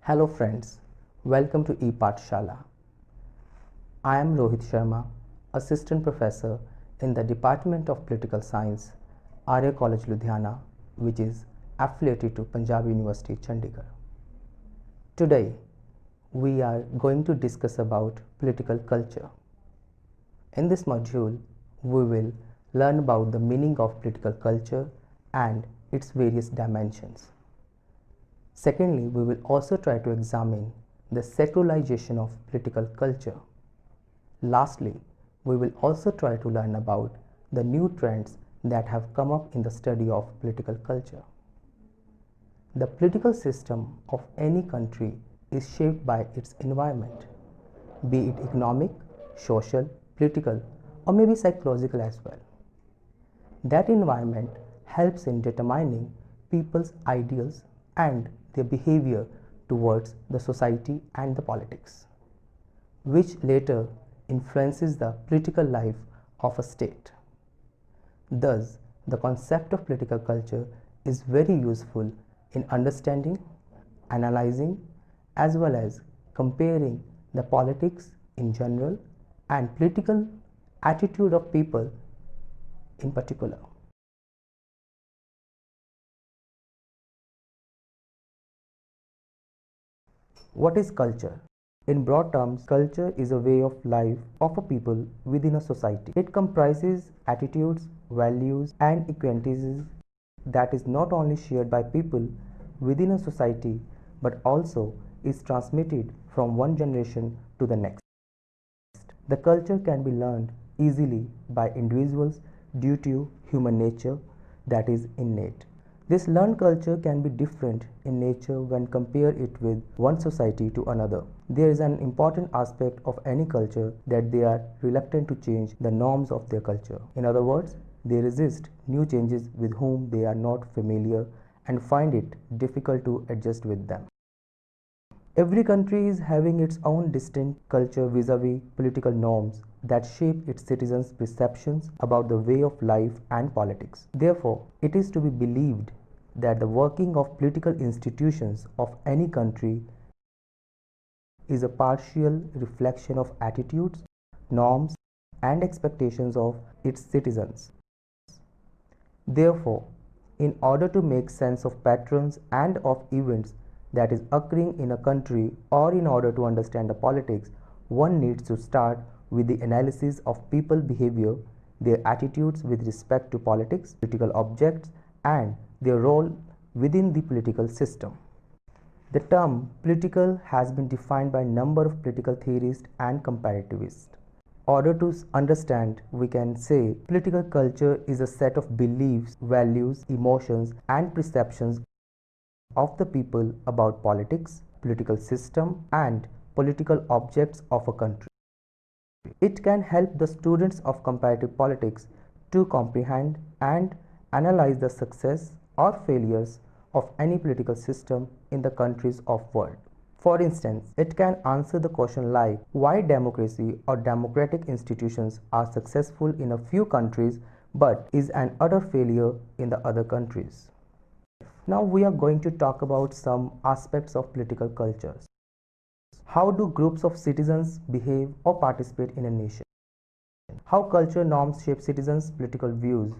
Hello friends, welcome to ePathshala. I am Rohit Sharma, Assistant Professor in the Department of Political Science, Arya College Ludhiana, which is affiliated to Punjab University, Chandigarh. Today, we are going to discuss about political culture. In this module, we will learn about the meaning of political culture and its various dimensions. Secondly, we will also try to examine the secularization of political culture. Lastly, we will also try to learn about the new trends that have come up in the study of political culture. The political system of any country is shaped by its environment, be it economic, social, political, or maybe psychological as well. That environment helps in determining people's ideals and their behavior towards the society and the politics, which later influences the political life of a state. Thus, the concept of political culture is very useful in understanding, analyzing, as well as comparing the politics in general and political attitude of people in particular. What is culture? In broad terms, culture is a way of life of a people within a society. It comprises attitudes, values, and acquaintances that is not only shared by people within a society but also is transmitted from one generation to the next. The culture can be learned easily by individuals due to human nature that is innate. This learned culture can be different in nature when compare it with one society to another. There is an important aspect of any culture that they are reluctant to change the norms of their culture. In other words, they resist new changes with whom they are not familiar and find it difficult to adjust with them. Every country is having its own distinct culture vis-a-vis political norms that shape its citizens' perceptions about the way of life and politics. Therefore, it is to be believed that the working of political institutions of any country is a partial reflection of attitudes, norms, and expectations of its citizens. Therefore, in order to make sense of patterns and of events that is occurring in a country, or in order to understand the politics, one needs to start with the analysis of people behavior, their attitudes with respect to politics, political objects, and their role within the political system. The term political has been defined by a number of political theorists and comparativists. In order to understand, we can say political culture is a set of beliefs, values, emotions, and perceptions of the people about politics, political system, and political objects of a country. It can help the students of comparative politics to comprehend and analyze the success or failures of any political system in the countries of world. For instance, it can answer the question like why democracy or democratic institutions are successful in a few countries but is an utter failure in the other countries. Now we are going to talk about some aspects of political cultures. How do groups of citizens behave or participate in a nation? How culture norms shape citizens' political views?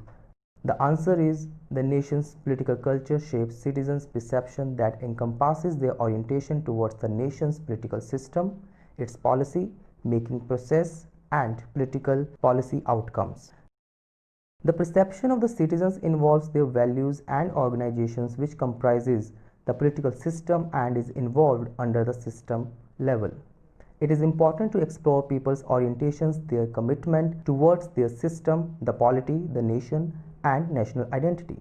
The answer is the nation's political culture shapes citizens' perception that encompasses their orientation towards the nation's political system, its policy making process, and political policy outcomes. The perception of the citizens involves their values and organizations which comprises the political system and is involved under the system level. It is important to explore people's orientations, their commitment towards their system, the polity, the nation, and national identity.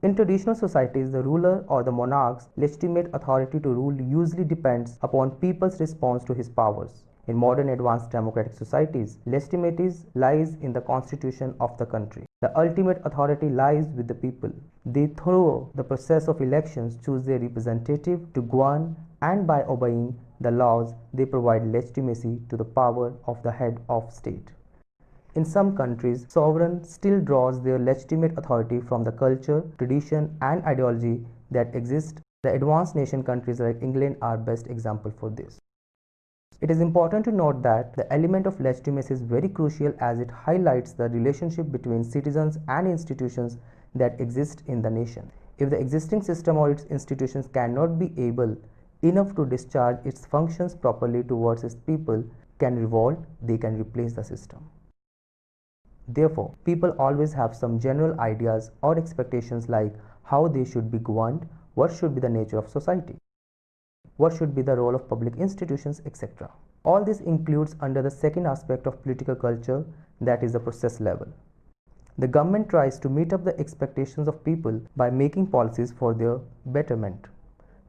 In traditional societies, the ruler or the monarch's legitimate authority to rule usually depends upon people's response to his powers. In modern advanced democratic societies, legitimacy lies in the constitution of the country. The ultimate authority lies with the people. They, through the process of elections, choose their representative to govern, and by obeying the laws, they provide legitimacy to the power of the head of state. In some countries, sovereign still draws their legitimate authority from the culture, tradition, and ideology that exist The advanced nation countries like England are best example for this. It is important to note that the element of legitimacy is very crucial as it highlights the relationship between citizens and institutions that exist in the nation. If the existing system or its institutions cannot be able enough to discharge its functions properly towards its people can revolt, they can replace the system. Therefore, people always have some general ideas or expectations like how they should be governed, what should be the nature of society, what should be the role of public institutions, etc. All this includes under the second aspect of political culture, that is the process level. The government tries to meet up the expectations of people by making policies for their betterment.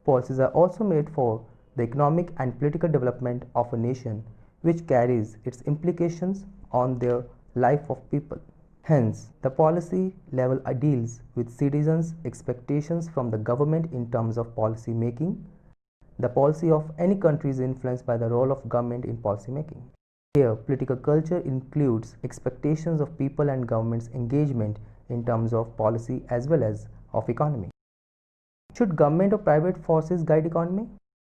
Policies are also made for the economic and political development of a nation, which carries its implications on their life of people. Hence, the policy level deals with citizens' expectations from the government in terms of policy making. The policy of any country is influenced by the role of government in policy making. Here, political culture includes expectations of people and government's engagement in terms of policy as well as of economy. Should government or private forces guide economy?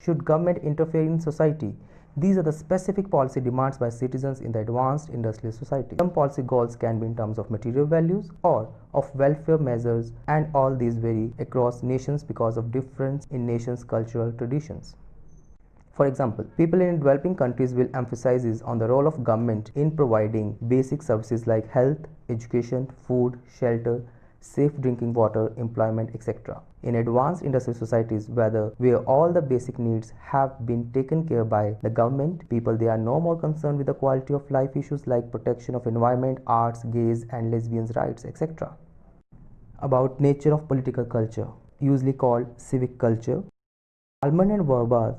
Should government interfere in society? These are the specific policy demands by citizens in the advanced industrial society. Some policy goals can be in terms of material values or of welfare measures, and all these vary across nations because of difference in nations' cultural traditions. For example, people in developing countries will emphasize on the role of government in providing basic services like health, education, food, shelter, safe drinking water, employment, etc. In advanced industrial societies, where all the basic needs have been taken care by the government, people they are no more concerned with the quality of life issues like protection of environment, arts, gays and lesbians rights, etc. About nature of political culture, usually called civic culture, Alman and Verbas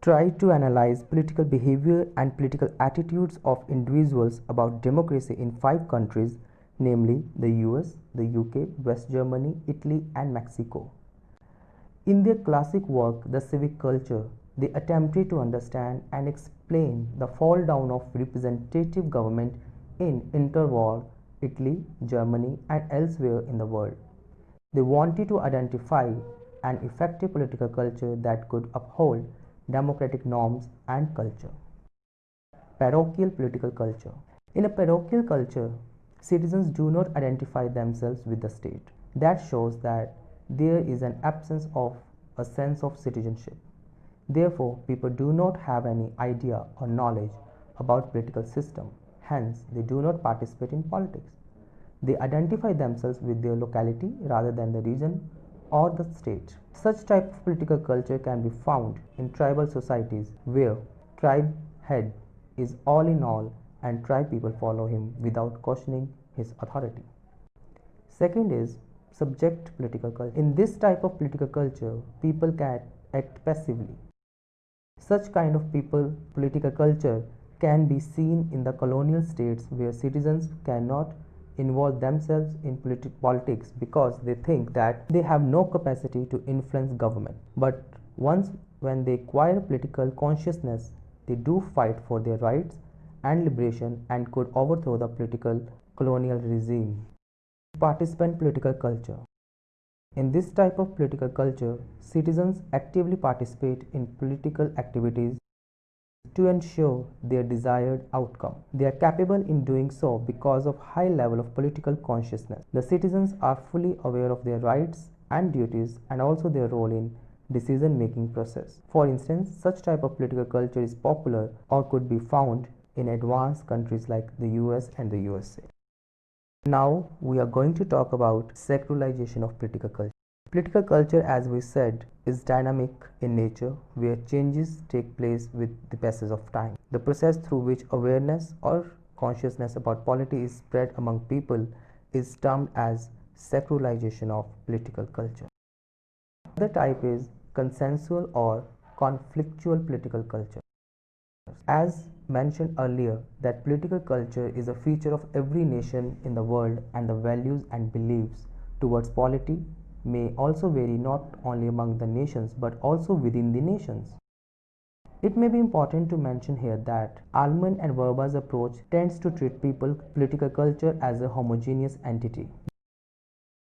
tried to analyze political behavior and political attitudes of individuals about democracy in 5 countries, namely the US, the UK, West Germany, Italy and Mexico. In their classic work, The Civic Culture, they attempted to understand and explain the fall down of representative government in interwar Italy, Germany and elsewhere in the world. They wanted to identify an effective political culture that could uphold democratic norms and culture. Parochial political culture. In a parochial culture, citizens do not identify themselves with the state. That shows that there is an absence of a sense of citizenship. Therefore, people do not have any idea or knowledge about political system. Hence, they do not participate in politics. They identify themselves with their locality rather than the region or the state. Such type of political culture can be found in tribal societies where tribe head is all in all and tribe people follow him without questioning his authority. Second is subject political culture. In this type of political culture, people can act passively. Such kind of political culture can be seen in the colonial states where citizens cannot involve themselves in politics because they think that they have no capacity to influence government. But once when they acquire political consciousness, they do fight for their rights and liberation and could overthrow the political colonial regime. Participant political culture. In this type of political culture, citizens actively participate in political activities to ensure their desired outcome. They are capable in doing so because of high level of political consciousness. The citizens are fully aware of their rights and duties and also their role in decision making process. For instance, such type of political culture is popular or could be found in advanced countries like the US and the USA. Now we are going to talk about secularization of political culture. Political culture, as we said, is dynamic in nature where changes take place with the passage of time. The process through which awareness or consciousness about polity is spread among people is termed as secularization of political culture. The type is consensual or conflictual political culture. As mentioned earlier, that political culture is a feature of every nation in the world, and the values and beliefs towards polity may also vary not only among the nations but also within the nations. It may be important to mention here that Alman and Verba's approach tends to treat political culture as a homogeneous entity.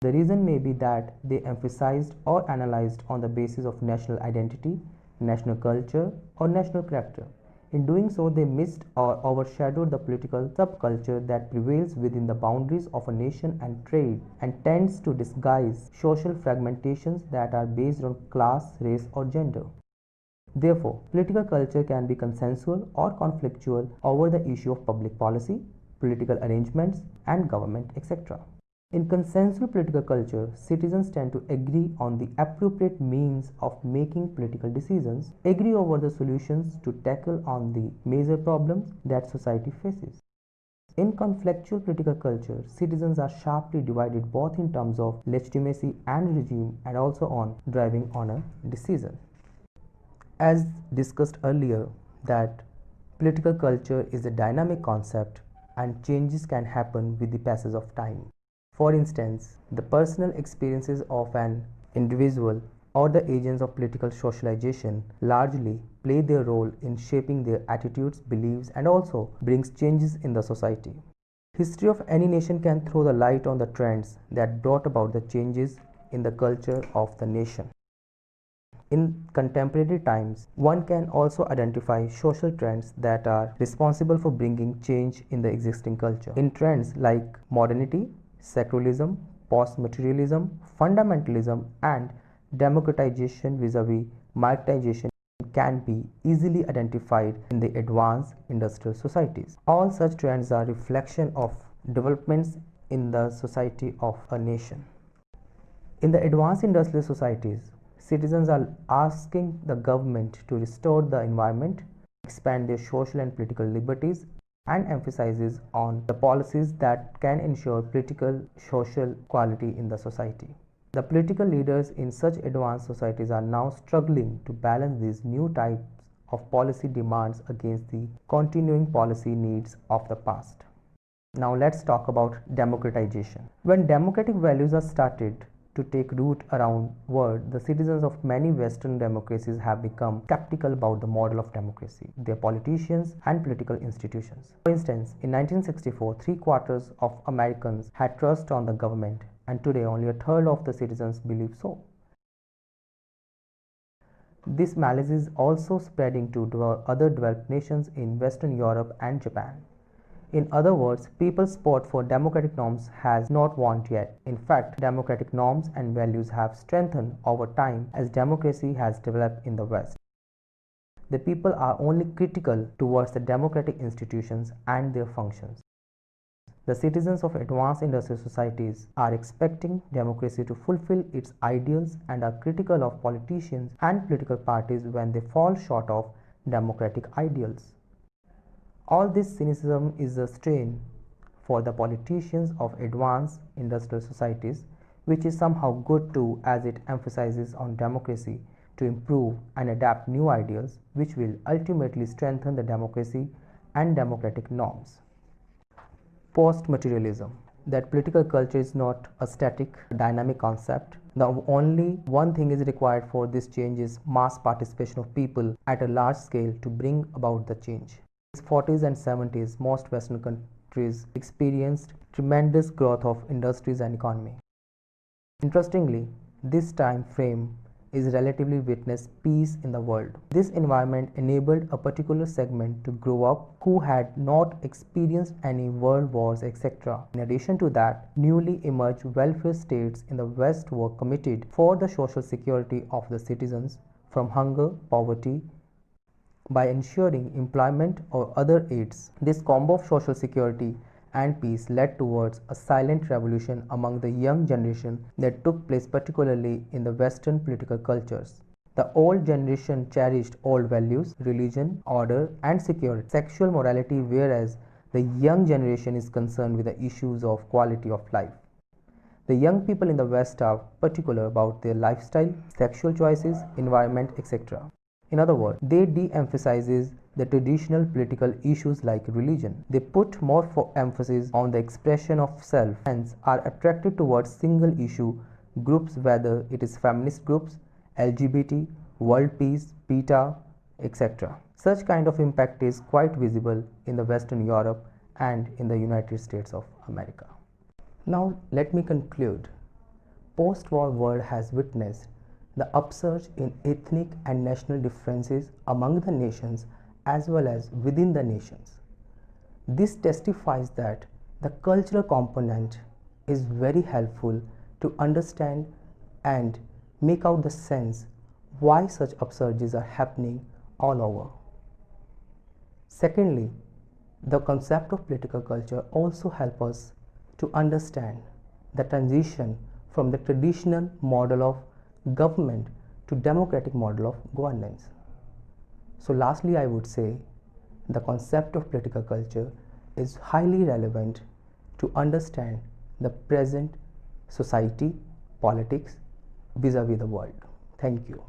The reason may be that they emphasized or analyzed on the basis of national identity, national culture, or national character. In doing so, they missed or overshadowed the political subculture that prevails within the boundaries of a nation and trade and tends to disguise social fragmentations that are based on class, race, or gender. Therefore, political culture can be consensual or conflictual over the issue of public policy, political arrangements, and government, etc. In consensual political culture, citizens tend to agree on the appropriate means of making political decisions, agree over the solutions to tackle on the major problems that society faces. In conflictual political culture, citizens are sharply divided both in terms of legitimacy and regime and also on driving on a decision. As discussed earlier, that political culture is a dynamic concept and changes can happen with the passage of time. For instance, the personal experiences of an individual or the agents of political socialization largely play their role in shaping their attitudes, beliefs, and also brings changes in the society. History of any nation can throw the light on the trends that brought about the changes in the culture of the nation. In contemporary times, one can also identify social trends that are responsible for bringing change in the existing culture. In trends like modernity, secularism, post-materialism, fundamentalism, and democratization vis-a-vis marketization can be easily identified in the advanced industrial societies. All such trends are reflection of developments in the society of a nation. In the advanced industrial societies, citizens are asking the government to restore the environment, expand their social and political liberties, and emphasizes on the policies that can ensure political social equality in the society. The political leaders in such advanced societies are now struggling to balance these new types of policy demands against the continuing policy needs of the past. Now let's talk about democratization. When democratic values are started to take root around world, the citizens of many Western democracies have become skeptical about the model of democracy, their politicians, and political institutions. For instance, in 1964, three-quarters of Americans had trust on the government, and today only a third of the citizens believe so. This malaise is also spreading to other developed nations in Western Europe and Japan. In other words, people's support for democratic norms has not waned yet. In fact, democratic norms and values have strengthened over time as democracy has developed in the West. The people are only critical towards the democratic institutions and their functions. The citizens of advanced industrial societies are expecting democracy to fulfill its ideals and are critical of politicians and political parties when they fall short of democratic ideals. All this cynicism is a strain for the politicians of advanced industrial societies, which is somehow good too as it emphasizes on democracy to improve and adapt new ideals which will ultimately strengthen the democracy and democratic norms. Post-materialism, that political culture is not a static, dynamic concept. The only one thing is required for this change is mass participation of people at a large scale to bring about the change. In the 40s and 70s, most Western countries experienced tremendous growth of industries and economy. Interestingly, this time frame is relatively witnessed peace in the world. This environment enabled a particular segment to grow up who had not experienced any world wars, etc. In addition to that, newly emerged welfare states in the West were committed for the social security of the citizens from hunger, poverty, by ensuring employment or other aids. This combo of social security and peace led towards a silent revolution among the young generation that took place particularly in the Western political cultures. The old generation cherished old values, religion, order, and security, sexual morality, whereas the young generation is concerned with the issues of quality of life. The young people in the West are particular about their lifestyle, sexual choices, environment, etc. In other words, they de-emphasizes the traditional political issues like religion. They put more emphasis on the expression of self, hence are attracted towards single issue groups, whether it is feminist groups, LGBT, world peace, PETA, etc. Such kind of impact is quite visible in the Western Europe and in the United States of America. Now let me conclude post-war world has witnessed the upsurge in ethnic and national differences among the nations as well as within the nations. This testifies that the cultural component is very helpful to understand and make out the sense why such upsurges are happening all over. Secondly, the concept of political culture also helps us to understand the transition from the traditional model of government to democratic model of governance. So lastly, I would say the concept of political culture is highly relevant to understand the present society, politics vis-a-vis the world. Thank you.